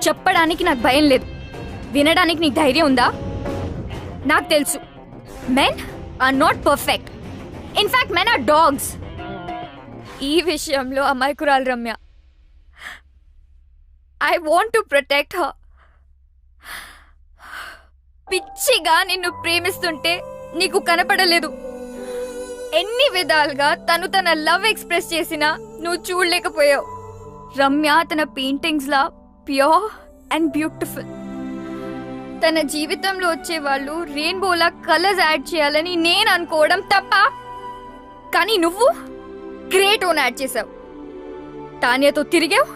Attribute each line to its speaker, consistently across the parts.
Speaker 1: చెప్పడానికి నాకు భయం లేదు, వినడానికి నీకు ధైర్యం ఉందా? నాకు తెలుసు, men are not perfect. In fact men are dogs. ఈ విషయంలో అమాయకురాలు Ramya. I want to protect her. పిచ్చిగా నిన్ను ప్రేమిస్తుంటే నీకు కనపడలేదు. ఎన్ని విధాలుగా తను తన లవ్ ఎక్స్ప్రెస్ చేసినా నువ్వు చూడలేకపోయావు. రమ్య తన paintings law pure and beautiful. తన జీవితంలో వచ్చే వాళ్ళు రెయిన్బోలా కలర్స్ యాడ్ చేయాలని నేను అనుకోవడం తప్ప. కానీ నువ్వు గ్రే టోన్ యాడ్ చేసావు. తాన్యతో తిరిగావు,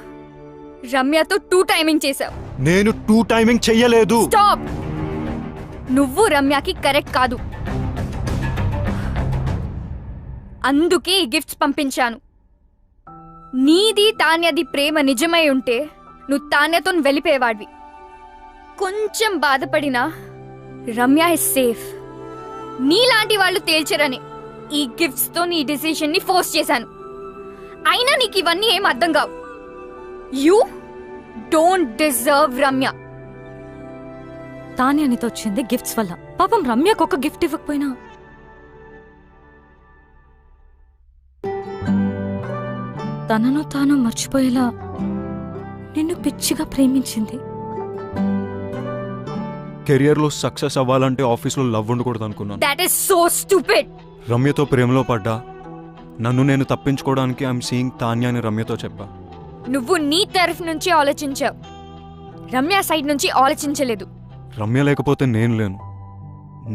Speaker 1: రమ్యతో 2 టైమింగ్ చేసావు.
Speaker 2: నేను 2 టైమింగ్ చెయ్యలేదు.
Speaker 1: స్టాప్. నువ్వు రమ్యకి కరెక్ట్ కాదు, అందుకే ఈ గిఫ్ట్స్ పంపించాను. నీది తాన్యది ప్రేమ నిజమై ఉంటే నువ్వు తాన్యతో వెళ్ళిపోయేవాడివి. కొంచెం బాధపడినా రమ్య ఇస్ సేఫ్. నీలాంటి వాళ్ళు తేల్చరని ఈ గిఫ్ట్స్ తో నీ డిసిషన్ ని ఫోర్స్ చేశాను. అయినా నీకు ఇవన్నీ ఏం అర్థం కావు. You don't deserve Ramya.
Speaker 3: తానే అనితో వచ్చింది గిఫ్ట్స్ వల్ల. పాపం రమ్యకు ఒక గిఫ్ట్ ఇవ్వకపోయినా తనను తాను మర్చిపోయేలా నిన్ను పిచ్చిగా ప్రేమించింది.
Speaker 2: కెరియర్ లో సక్సెస్ అవ్వాలంటే ఆఫీస్లో లవ్ ఉండకూడదు అనుకున్నాను.
Speaker 1: That is so stupid.
Speaker 2: రమ్యతో ప్రేమలో పడ్డా. నన్ను నేను తప్పించుకోవడానికి ఐఎమ్ సీయింగ్ తాన్య అని రమ్యతో చెప్పా.
Speaker 1: నువ్వు నీ తరఫు నుంచి ఆలోచించావు, రమ్య సైడ్ నుంచి ఆలోచించలేదు.
Speaker 2: రమ్య లేకపోతే నేను లేను,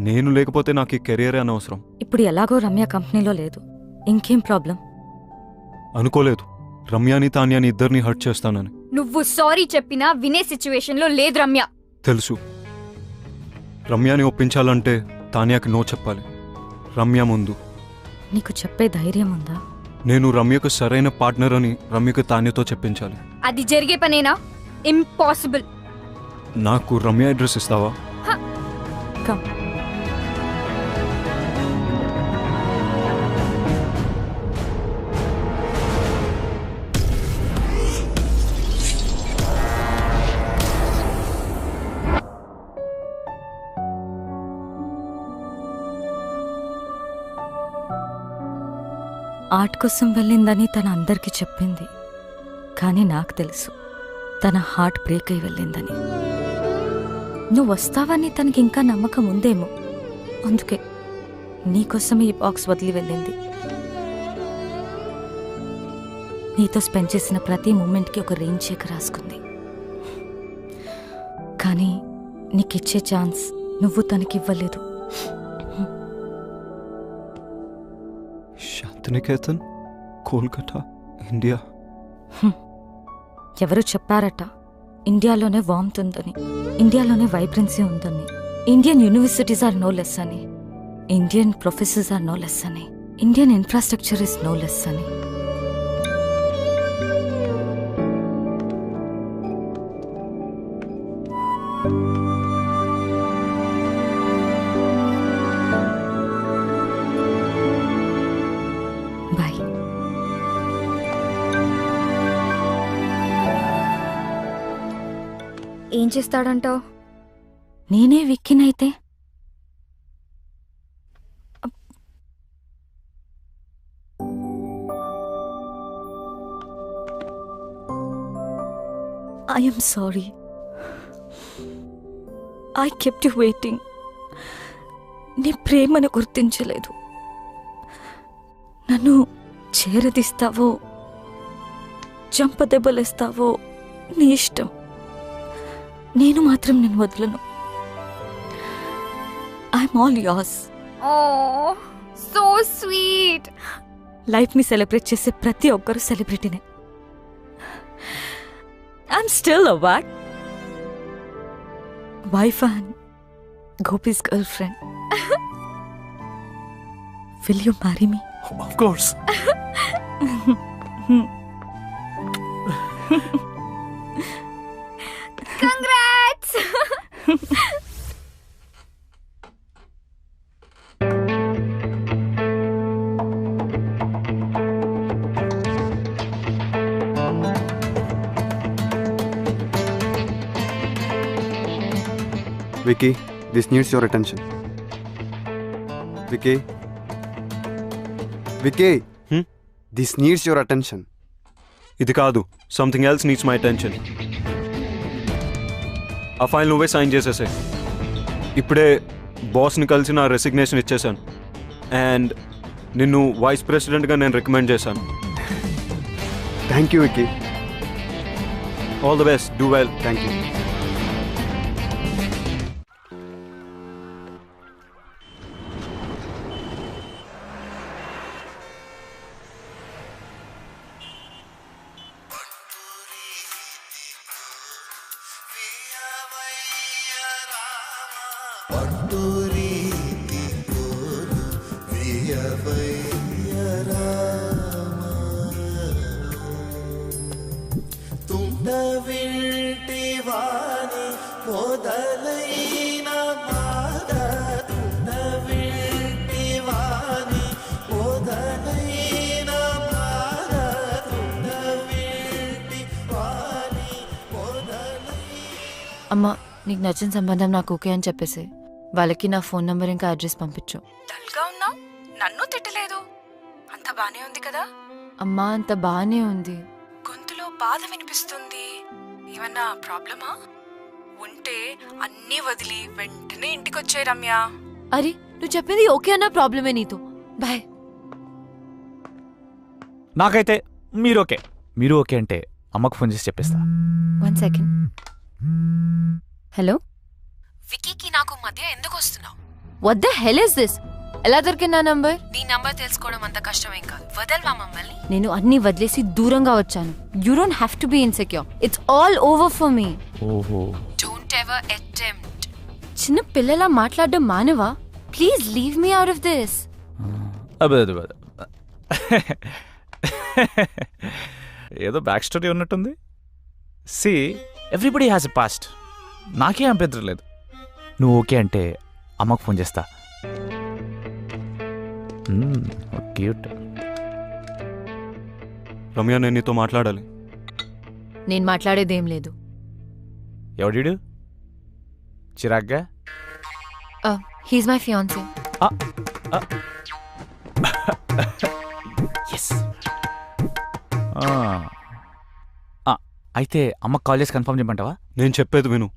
Speaker 2: నేను లేకపోతే నాకు ఈ కెరియరే అనవసరం.
Speaker 3: ఇప్పుడు ఎలాగో రమ్య కంపెనీలో లేదు, ఇంకేం ప్రాబ్లం?
Speaker 2: అనుకోలేదు రమ్యాని తాన్యాని ఇద్దరిని హర్ట్ చేస్తానని.
Speaker 1: నువ్వు సారీ చెప్పినా వినే సిచ్యువేషన్ లో లేదు రమ్య.
Speaker 2: తెలుసు. రమ్యాని ఒప్పించాలంటే తాన్యాకి నో చెప్పాలి. రమ్య ముందు.
Speaker 3: నీకు చెప్పే ధైర్యం ఉందా?
Speaker 2: నేను రమ్యకు సరైన పార్ట్నర్ అని రమ్యకు తాన్యతో చెప్పించాలి.
Speaker 1: అది జరిగే పనేనా? ఇంపాసిబుల్.
Speaker 2: నాకు రమ్య అడ్రస్ ఇస్తావా?
Speaker 3: కమ్. ఆర్ట్ కోసం వెళ్ళిందని తన అందరికీ చెప్పింది, కానీ నాకు తెలుసు తన హార్ట్ బ్రేక్ అయి వెళ్ళిందని. నువ్వు వస్తావని తనకి ఇంకా నమ్మకం ఉందేమో, అందుకే నీకోసం ఈ బాక్స్ వదిలి వెళ్ళింది. నీతో స్పెండ్ చేసిన ప్రతి మూమెంట్కి ఒక రేంజ్ చెక్ రాసుకుంది. కానీ నీకిచ్చే ఛాన్స్ నువ్వు తనకివ్వలేదు.
Speaker 2: శాంతినికేతన్, కోల్కతా, ఇండియా.
Speaker 3: ఎవరు చెప్పారట ఇండియాలోనే వార్మ్త్ ఉందని, ఇండియాలోనే వైబ్రెన్సీ ఉందని, Indian universities are no less అని, Indian professors are no less అని, Indian infrastructure is no less అని. బాయ్.
Speaker 1: ఏం చేస్తాడంటావు?
Speaker 3: నేనే విక్కినైతే I am sorry. I kept you waiting. నీ ప్రేమను గుర్తించలేదు. నన్ను చేరదీస్తావో చంపదెబ్బలేస్తావో నీ ఇష్టం. నేను మాత్రం నేను వదలను. I'm all yours.
Speaker 1: Oh so sweet.
Speaker 3: లైఫ్ని సెలబ్రేట్ చేసే ప్రతి ఒక్కరు సెలబ్రిటీనే. I'm still a wife and Gopi's girlfriend. Will you marry me?
Speaker 2: Of course.
Speaker 1: Congrats.
Speaker 4: Vicky, this needs your attention. Vicky. Vicky. This needs your attention.
Speaker 2: ఇది కాదు, something else needs my attention. ఆ file నువ్వే sign చేసేసే. ఇప్పుడే బాస్ని కలిసి నా resignation ఇచ్చేసాను. And నిన్ను vice ప్రెసిడెంట్గా నేను రికమెండ్ చేశాను.
Speaker 4: Thank you, Vicky.
Speaker 2: All the best, do well.
Speaker 4: Thank you.
Speaker 3: అమ్మా, నీకు నచ్చిన సంబంధం నాకు ఓకే అని చెప్పేసి వాళ్ళకి నా ఫోన్ నంబర్ ఇంకా అడ్రస్ పంపించు.
Speaker 5: డల్గా ఉన్నావు, నన్ను తిట్టలేదు. అంత బానే ఉంది కదా?
Speaker 3: అమ్మా, అంత బానే ఉంది.
Speaker 5: గొంతులో బాధ వినిపిస్తుంది. ఏమన్నా ప్రాబ్లమా? ఉంటే అన్నీ వదిలి వెంటనే ఇంటికొచ్చాయి రమ్య.
Speaker 3: అరే, నువ్వు చెప్పింది ఓకే అన్న ప్రాబ్లమే నీతో. బాయ్.
Speaker 6: నాకైతే మీరు ఓకే అంటే అమ్మకు ఫోన్ చేసి చెప్పేస్తా.
Speaker 3: 1 సెకండ్. హలో,
Speaker 5: వికీకి నాకు మధ్య ఎందుకు వస్తున్నావు?
Speaker 3: What the hell is this? ఎలా దొరికింది నా నంబర్?
Speaker 5: నీ నంబర్ తెలుసుకోవడం అంత కష్టమేం కాదు. వదల్వా మమ్మల్ని.
Speaker 3: నేను అన్ని వదిలేసి దూరంగా వచ్చాను. You don't have to be insecure. It's all over for me.
Speaker 6: ఓహో,
Speaker 5: డోంట్ ఎవర్ అటెంప్ట్.
Speaker 3: చిన్న పిల్లలా మాట్లాడడం మానవా? Please leave me out of this.
Speaker 6: అదే ఏదో బ్యాక్ స్టోరీ ఉన్నట్టుంది. See, everybody has a past. నాకేం అభ్యంతరం లేదు. నువ్వు ఓకే అంటే అమ్మకు ఫోన్ చేస్తా. క్యూట్.
Speaker 2: రమ్య, నేను నీతో మాట్లాడాలి.
Speaker 3: నేను మాట్లాడేదేం లేదు.
Speaker 6: ఎవడీడు? చిరాగ్గా?
Speaker 3: He's my fiancee.
Speaker 6: ఎస్. అయితే అమ్మకు కాల్ చేసి కన్ఫర్మ్ చేయమంటావా?
Speaker 2: నేను చెప్పేది విను.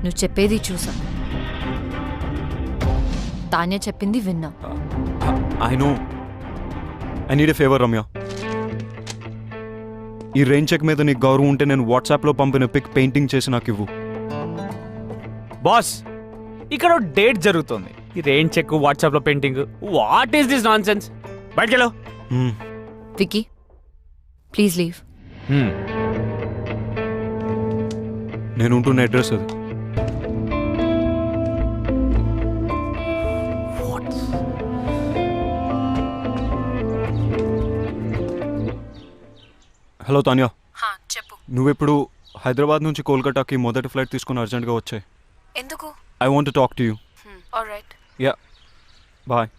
Speaker 3: నువ్వు చెప్పేది చూసా, తాన్య చెప్పింది విన్నా.
Speaker 2: I know. I need a favour Ramya. ఈ రెయిన్ చెక్ మీద నీకు గౌరవం ఉంటే నేను వాట్సాప్లో పంపిన పిక్ పెయింటింగ్ చేసి నాకు ఇవ్వు.
Speaker 6: బాస్, ఇక్కడ డేట్ జరుగుతుంది. ఈ రెయిన్ చెక్, వాట్సాప్లో painting, what is this nonsense? బయటకెళ్ళు.
Speaker 3: Vicky, please leave.
Speaker 2: నేను ఉంటున్న అడ్రస్ అది. హలో తాన్యా,
Speaker 5: చెప్పు.
Speaker 2: నువ్వెప్పుడు హైదరాబాద్ నుంచి కోల్కతాకి మొదటి ఫ్లైట్ తీసుకుని అర్జెంట్గా వచ్చాయి.
Speaker 5: ఎందుకు?
Speaker 2: I want to talk to you.
Speaker 5: Alright.
Speaker 2: Yeah, bye.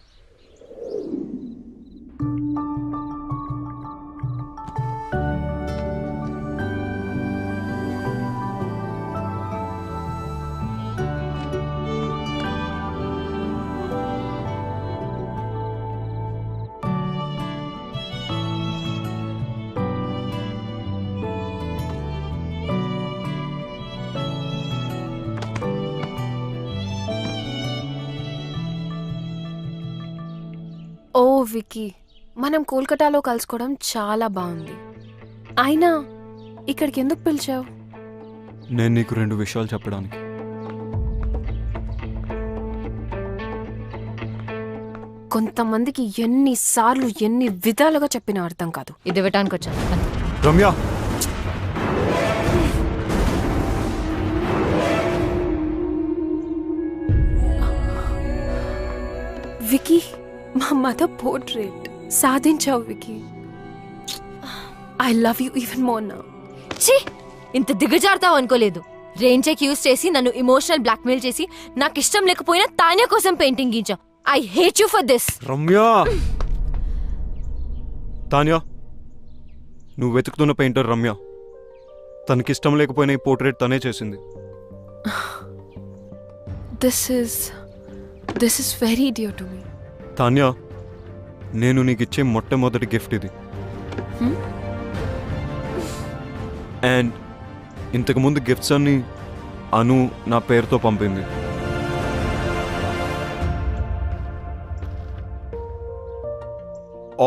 Speaker 5: ఓ వికీ, మనం కోల్కతాలో కలుసుకోవడం చాలా బాగుంది. అయినా ఇక్కడికి ఎందుకు పిలిచావు?
Speaker 2: నేను నీకు 2 విషయాలు చెప్పడానికి.
Speaker 5: కొంతమందికి ఎన్నిసార్లు ఎన్ని విధాలుగా చెప్పినా అర్థం కాదు.
Speaker 3: ఇది ఇవ్వటానికి వచ్చాను.
Speaker 2: రమ్య,
Speaker 5: వికీ, మా మదర్ పోర్ట్రేట్ సాధించావు Vicky. I love you even more now.
Speaker 3: ఛీ, ఇంత దిగజారుతావు అనుకోలేదు. రెయిన్ చెక్ యూస్ చేసి నన్ను ఇమోషనల్ బ్లాక్మెయిల్ చేసి నాకు ఇష్టం లేకపోయినా తాన్య కోసం పెయింటింగ్ గీంచావు. I hate you for this.
Speaker 2: Ramya. Tanya, నువ్వు వెతుకుతున్న పెయింటర్ రమ్య. తనకిష్టం లేకపోయినా ఈ పోర్ట్రేట్ తనే చేసింది.
Speaker 5: This is very dear to me.
Speaker 2: Tanya, నేను నీకు ఇచ్చే మొట్టమొదటి గిఫ్ట్ ఇది. అండ్ ఇంతకుముందు గిఫ్ట్స్ అన్ని అను నా పేరుతో పంపింది.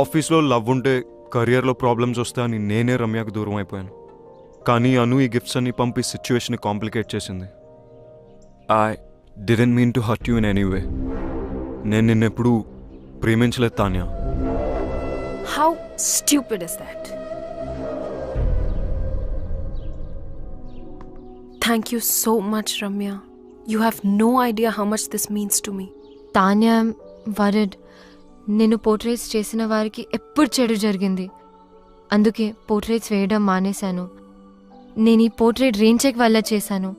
Speaker 2: ఆఫీస్లో లవ్ ఉంటే కెరియర్లో ప్రాబ్లమ్స్ వస్తాయని నేనే రమ్యకు దూరం అయిపోయాను. కానీ అను ఈ గిఫ్ట్స్ అన్ని పంపి సిచ్యువేషన్ కాంప్లికేట్ చేసింది. I didn't mean to hurt you in any way. నేను నిన్నెప్పుడు ప్రేమించలేదు Tanya.
Speaker 5: How stupid is that? Thank you so much, Ramya. You have no idea how much this means to me.
Speaker 7: Tanya word. నేను portraits చేసిన వారికి ఎప్పుడు చెడు జరిగింది. అందుకే portraits వేయడం మానేశాను. నేను ఈ పోర్ట్రేట్ రెయిన్ చెక్ వల్ల చేశాను.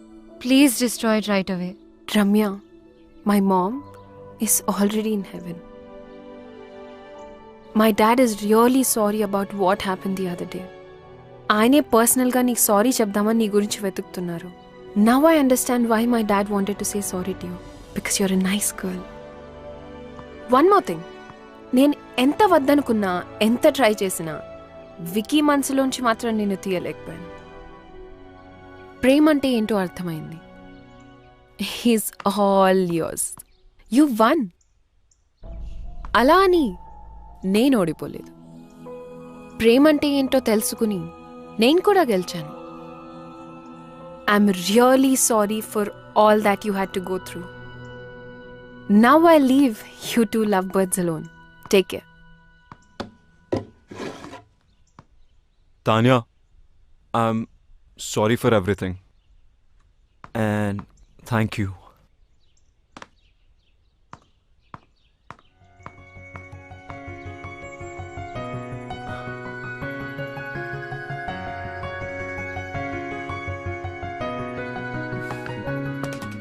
Speaker 7: Please destroy it right away.
Speaker 5: Ramya, my mom is already in heaven. My dad is really sorry about what happened the other day. ఆయనే పర్సనల్గా నీకు సారీ చెప్దామని నీ గురించి వెతుకుతున్నారు. Now I understand why my dad wanted to say sorry to you. Because you're a nice girl. One more thing. నేను ఎంత వద్దనుకున్నా, ఎంత ట్రై చేసినా వికీ మనసులోంచి మాత్రం నేను తీయలేకపోయాను. ప్రేమ అంటే ఏంటో అర్థమైంది. He's all yours. You one. అలా అని నేను ఓడిపోలేదు. ప్రేమంటే ఏంటో తెలుసుకుని నేను కూడా గెలిచాను. I'm really sorry for all that you had to go through. Now I leave you two love birds alone. Take care.
Speaker 2: Tanya, I'm sorry for everything and thank you.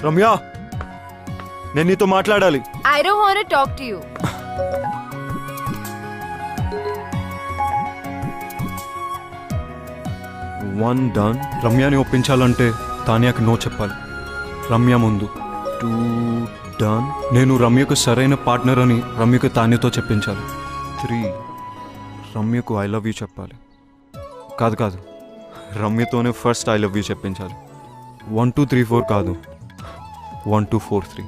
Speaker 2: Ramya, నేను నీతో మాట్లాడాలి.
Speaker 7: I don't want to talk to you.
Speaker 2: One done. రమ్యని ఒప్పించాలంటే తాన్యాకి నో చెప్పాలి. రమ్య ముందు. Two done. నేను రమ్యకు సరైన పార్ట్నర్ అని రమ్యకు తాన్యతో చెప్పించాలి. 3 రమ్యకు ఐ లవ్ యూ చెప్పాలి. కాదు, రమ్యతోనే ఫస్ట్ ఐ లవ్ యూ చెప్పించాలి. 1 2 3 4 కాదు, 1 2 4 3.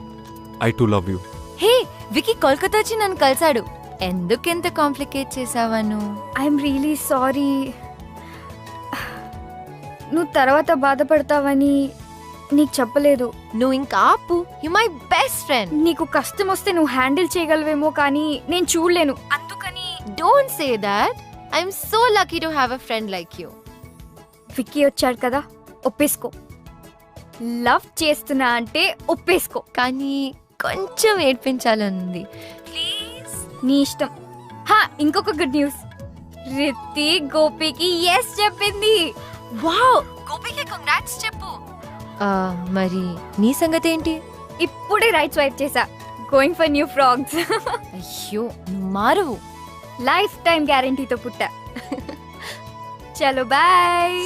Speaker 2: I too love you.
Speaker 7: Hey, Vicky Kolkata వచ్చి నన్ను కలిసాడు. ఎందుకెంత కాంప్లికేట్ చేసావను?
Speaker 1: I'm really sorry. నువ్వు తర్వాత బాధపడతావని నీకు చెప్పలేదు.
Speaker 7: నువ్వు ఇంకా ఆపు. You my best friend.
Speaker 1: నీకు కష్టం వస్తే నువ్వు హ్యాండిల్ చేయగలవేమో కానీ నేను చూడలేను. అందుకని
Speaker 7: don't say that. I'm so lucky to have a friend like you.
Speaker 1: Vicky వచ్చాడు కదా, ఒప్పేసుకో. లవ్ చేస్తున్నా అంటే ఒప్పేసుకో.
Speaker 7: కానీ కొంచెం ఏడ్పించాలనుంది. ప్లీజ్.
Speaker 1: నీ ఇష్టం. ఇంకొక గుడ్ న్యూస్. రిత్తి గోపికి ఎస్ చెప్పింది.
Speaker 7: వావ్, గోపికి కంగ్రాట్స్ చెప్పు. మరి నీ సంగతి ఏంటి?
Speaker 1: ఇప్పుడే రైట్ స్వైప్ చేసా. Going for new frogs.
Speaker 7: అయ్యో, నువ్వు మారువు.
Speaker 1: లైఫ్ టైం గ్యారంటీతో పుట్టా. చలో బాయ్.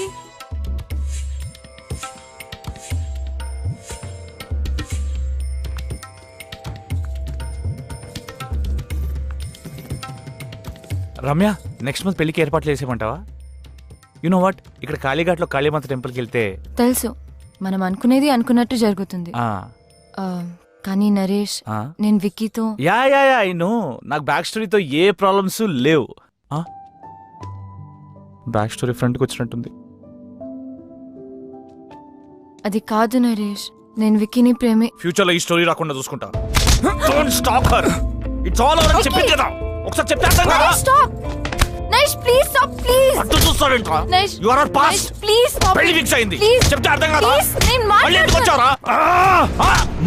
Speaker 6: రమ్య, నెక్స్ట్ మంత్ పెళ్లికి ఏర్పాట్లు చేసేయమంటావా? యు నో వాట్, ఇక్కడ కాళీఘాట్లో కాళీమాత టెంపుల్కి వెళ్తే
Speaker 7: తెలుసు, మనం అనుకునేది అనుకున్నట్టు జరుగుతుంది. కానీ నరేష్, నేను విక్కీతో
Speaker 6: యా ఐ నో, నాకు బ్యాక్ స్టోరీతో ఏ ప్రాబ్లమ్స్ లేవు. బ్యాక్ స్టోరీ ఫ్రంట్కి వచ్చినట్టుంది.
Speaker 7: అది కాదు నరేష్, నేను విక్కీని ప్రేమే.
Speaker 6: ఫ్యూచర్ లో ఈ స్టోరీ రాకుండా చూసుకుంటా. Don't stop her. It's all over. చెప్పి కదా, ఒకసారి చెప్పేస్తాను కదా.
Speaker 7: Stop Naresh, please stop, please.
Speaker 6: అటు చూస్తావేంట్రా? You are our past.
Speaker 7: Please stop.
Speaker 6: పెళ్లి ఫిక్స్ అయింది. చెప్తే అర్థం కాదా?
Speaker 7: ప్లీజ్, నేను
Speaker 6: మళ్ళీ ఎందుకు వచ్చావురా?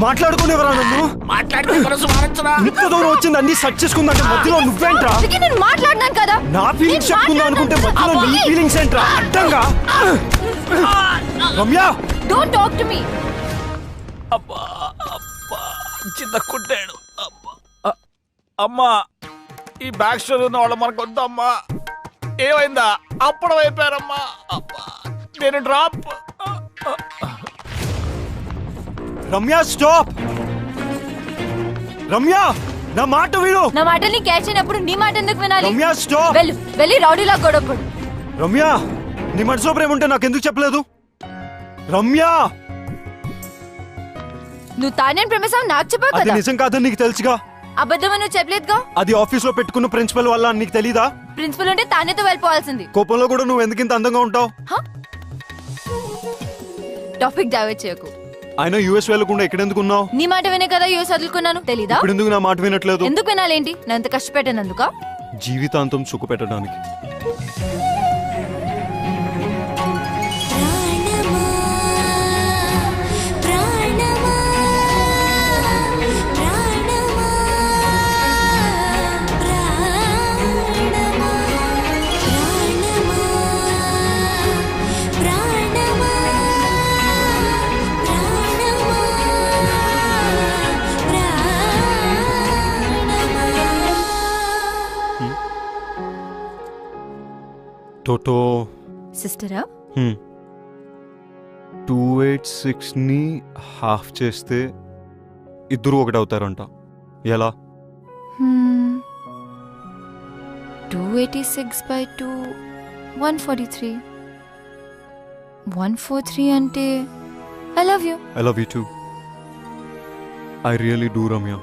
Speaker 2: మాట్లాడుకునేవరా నన్ను?
Speaker 6: మాట్లాడితే మనసు మారచ్చరా?
Speaker 2: ఇంత దూరం వచ్చింది అన్ని సెర్చ్ చేసుకుందంటే మధ్యలో నువ్వేంట్రా?
Speaker 7: విక్కీ, నేను మాట్లాడినాను కదా.
Speaker 2: నా ఫీలింగ్స్ చెప్పుకుందాం అనుకుంటే మధ్యలో నీ ఫీలింగ్స్ ఏంట్రా? అడ్డంగా. Ramya,
Speaker 7: don't talk to me.
Speaker 6: అబ్బా అబ్బా, చిన్న కుట్టాడు. అబ్బా అమ్మా, ఈ బ్యాక్ స్టోరీ ఉన్న వాళ్ళు మనకు వద్దమ్మా. ఏమైందా? అప్పుడు అయిపోయారమ్మా. అబ్బా, నేను డ్రాప్.
Speaker 2: రమ్య స్టాప్. రమ్య నా మాట విను.
Speaker 3: నా మాటల్ని క్యాచ్ అయినప్పుడు నీ మాట ఎందుకు వినాలి?
Speaker 2: రమ్య స్టాప్.
Speaker 3: వెళ్ళి రౌడీలా గొడవపడు.
Speaker 2: రమ్య నీ మనసులో ప్రేమ ఉంటే నాకెందుకు చెప్పలేదు? రమ్య
Speaker 3: నువ్వు తానేం ప్రేమిస్తావు నాకు చెప్పావు
Speaker 2: అది
Speaker 3: కదా.
Speaker 2: నిజం కాదని నీకు తెలుసుగా.
Speaker 3: అబద్ధమని నువ్వు చెప్పలేదుగా.
Speaker 2: అది ఆఫీస్ లో పెట్టుకున్న ప్రిన్సిపల్ వల్ల అని నీకు తెలీదా?
Speaker 3: ప్రిన్సిపల్ ఉంటే తానేతో వెళ్ళిపోవాల్సింది.
Speaker 2: కోపంలో కూడా నువ్వు ఎందుకు ఇంత అందంగా ఉంటావు?
Speaker 3: టాపిక్ డైవర్ట్ చేయకు.
Speaker 2: ఆయన యూఎస్ వెళ్ళకుండా ఎక్కడెందుకు ఉన్నావు?
Speaker 3: నీ మాట వినే కదా యూఎస్ వదులుకున్నాను. తెలీదా?
Speaker 2: ఇప్పుడు ఎందుకు నా మాట వినట్లేదు?
Speaker 3: ఎందుకు వినాలేంటి? నేను ఎంత కష్టపెట్టానందుక?
Speaker 2: జీవితాంతం సుఖ పెట్టడానికి. టోటో
Speaker 3: సిస్టరా?
Speaker 2: 286 ని హాఫ్ చేస్తే ఇద్దరు ఒకటవుతారంట. ఎలా?
Speaker 3: 286/2 143. 143 అంటే I love you.
Speaker 2: I love you two. I really do Ramya.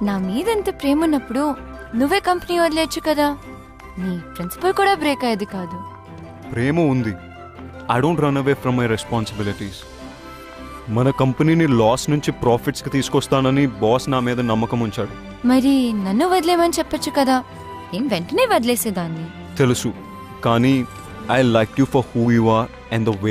Speaker 3: నా మీద ఎంత ప్రేమ ఉన్నప్పుడు నువ్వే కంపెనీ వదిలేచ్చు కదా. నీ ప్రిన్సిపల్ కూడా బ్రేక్ అయ్యేది కాదు.
Speaker 2: ప్రేమ ఉంది. I don't run away from my responsibilities. మన కంపెనీని లాస్ నుంచి ప్రాఫిట్స్కి తీసుకొస్తానని బాస్ నా మీద నమ్మకం ఉంచాడు.
Speaker 3: మరి నన్ను వదిలేమని చెప్పొచ్చు కదా. నేను వెంటనే వదిలేసేదాన్ని.
Speaker 2: తెలుసు, కానీ I like you for who you are and the way